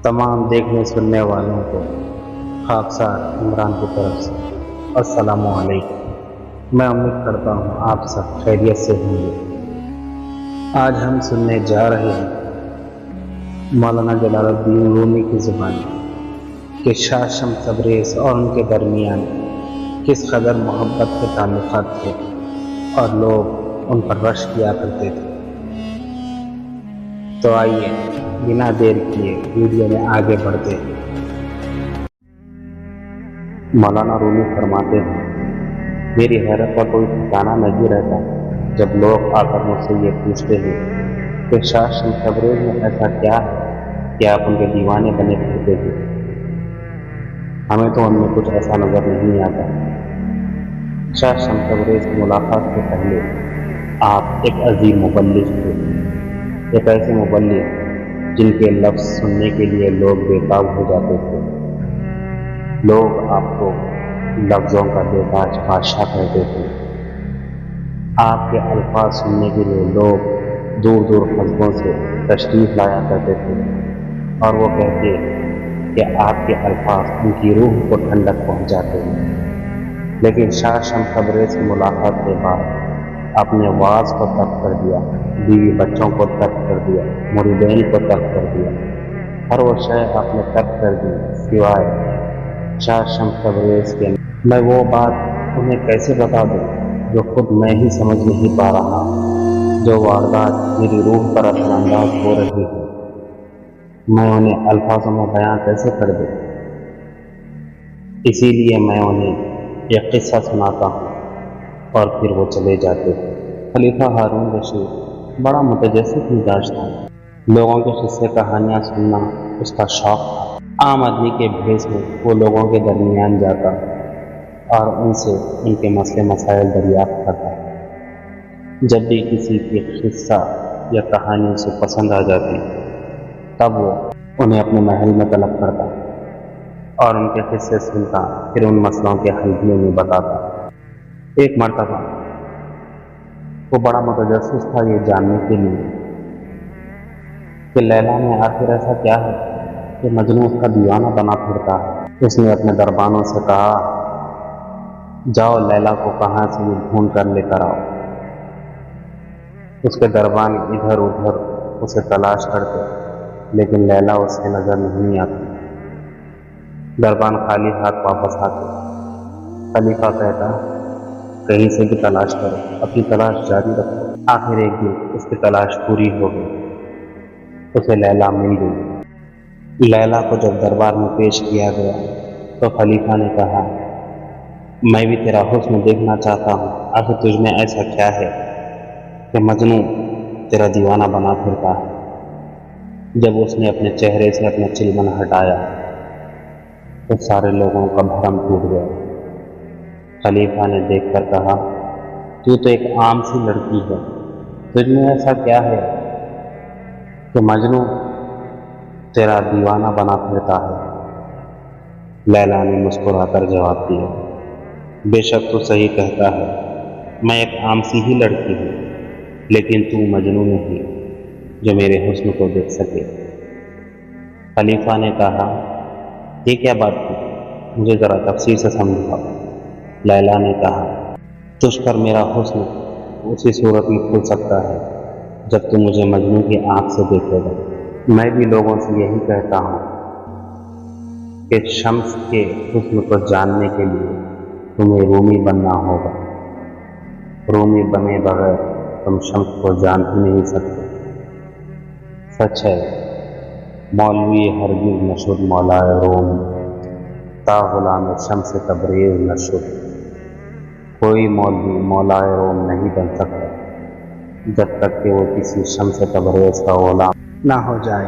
تمام دیکھنے سننے والوں کو خاکسار عمران کی طرف سے السلام علیکم۔ میں امید کرتا ہوں آپ سب خیریت سے ہوں گے۔ آج ہم سننے جا رہے ہیں مولانا جلال الدین رومی کی زبان کہ شاہ شمس تبریز اور ان کے درمیان کس قدر محبت کے تعلقات تھے اور لوگ ان پر رشک کیا کرتے تھے۔ تو آئیے بنا دیر کیے ویڈیو میں آگے بڑھتے ہیں۔ مولانا رومی فرماتے ہیں، میری حیرت کا کوئی ٹھکانہ نہیں رہتا جب لوگ آ کر مجھ سے یہ پوچھتے ہیں کہ شاہ شمس تبریز میں ایسا کیا ہے کہ آپ ان کے دیوانے بنے پھرتے تھے۔ ہمیں تو ان میں کچھ ایسا نظر نہیں آتا۔ شاہ شمس تبریز کی ملاقات سے پہلے آپ ایک عظیم مبلغ تھے، ایک ایسے مبلغ جن کے لفظ سننے کے لیے لوگ بےتاب ہو جاتے تھے۔ لوگ آپ کو لفظوں کا بےتاج بادشاہ کہتے تھے۔ آپ کے الفاظ سننے کے لیے لوگ دور دور قصبوں سے تشریف لایا کرتے تھے اور وہ کہتے کہ آپ کے الفاظ ان کی روح کو ٹھنڈک پہنچاتے ہیں۔ لیکن شاہ شمس تبریز کی ملاقات کے بعد آپ نے واعظ کو ترک کر دیا، بیوی بچوں کو ترک کر دیا، مریدین کو ترک کر دیا، ہر وہ شے آپ نے ترک کر دی سوائے شاہ شمس تبریز کے۔ میں وہ بات انہیں کیسے بتا دوں جو خود میں ہی سمجھ نہیں پا رہا، جو واردات میری روح پر اثر انداز ہو رہی ہے، میں انہیں الفاظوں میں بیان کیسے کر دوں؟ اسی لیے میں انہیں ایک قصہ سناتا ہوں اور پھر وہ چلے جاتے ہیں۔ خلیفہ ہارون رشید بڑا متجسس مزاج تھا۔ لوگوں کے قصے کہانیاں سننا اس کا شوق تھا۔ عام آدمی کے بھیس میں وہ لوگوں کے درمیان جاتا اور ان سے ان کے مسئلے مسائل دریافت کرتا۔ جب بھی کسی کی قصہ یا کہانی اسے پسند آ جاتی تب وہ انہیں اپنے محل میں طلب کرتا اور ان کے قصے سنتا، پھر ان مسئلوں کے حل بھی انہیں بتاتا۔ ایک مرتبہ وہ بڑا متجسس تھا یہ جاننے کے لیے کہ لیلا میں آخر ایسا کیا ہے کہ مجنوں اس کا دیوانہ بنا پھرتا ہے۔ اس نے اپنے دربانوں سے کہا، جاؤ لیلا کو کہاں سے بھی ڈھونڈ کر لے کر آؤ۔ اس کے دربان ادھر ادھر اسے تلاش کرتے لیکن لیلا اس سے نظر نہیں آتی۔ دربان خالی ہاتھ واپس آتے۔ خلیفہ کہتا، کہیں سے بھی تلاش کرو، اپنی تلاش جاری رکھو۔ آخر ایک دن اس کی تلاش پوری ہو گئی، اسے لیلا مل گئی۔ لیلا کو جب دربار میں پیش کیا گیا تو خلیفہ نے کہا، میں بھی تیرا حسن دیکھنا چاہتا ہوں، آخر تجھ میں ایسا کیا ہے کہ مجنوں تیرا دیوانہ بنا پھرتا ہے۔ جب اس نے اپنے چہرے سے اپنا چلمن ہٹایا تو سارے لوگوں کا بھرم ٹوٹ گیا۔ خلیفہ نے دیکھ کر کہا، تو ایک عام سی لڑکی ہے، تجھ میں ایسا کیا ہے کہ مجنوں تیرا دیوانہ بنا پھرتا ہے؟ لیلا نے مسکرا کر جواب دیا، بے شک تو صحیح کہتا ہے، میں ایک عام سی ہی لڑکی ہوں، لیکن تو مجنوں نہیں جو میرے حسن کو دیکھ سکے۔ خلیفہ نے کہا، یہ کیا بات تھی، مجھے ذرا تفصیل سے سمجھاؤ۔ لیلا نے کہا، تجھ پر میرا حسن اسی صورت میں کھل سکتا ہے جب تو مجھے مجنوں کی آنکھ سے دیکھے گا۔ میں بھی لوگوں سے یہی کہتا ہوں کہ شمس کے حسن کو جاننے کے لیے تمہیں رومی بننا ہوگا۔ رومی بنے بغیر تم شمس کو جان ہی نہیں سکتے۔ سچ ہے، مولوی ہرگز نہ شد مولائے روم، تا غلام شمس تبریز نہ شد۔ کوئی مولوی مولائے روم نہیں بن سکتا جب تک کہ وہ کسی شمس تبریز کا غلام نہ ہو جائے۔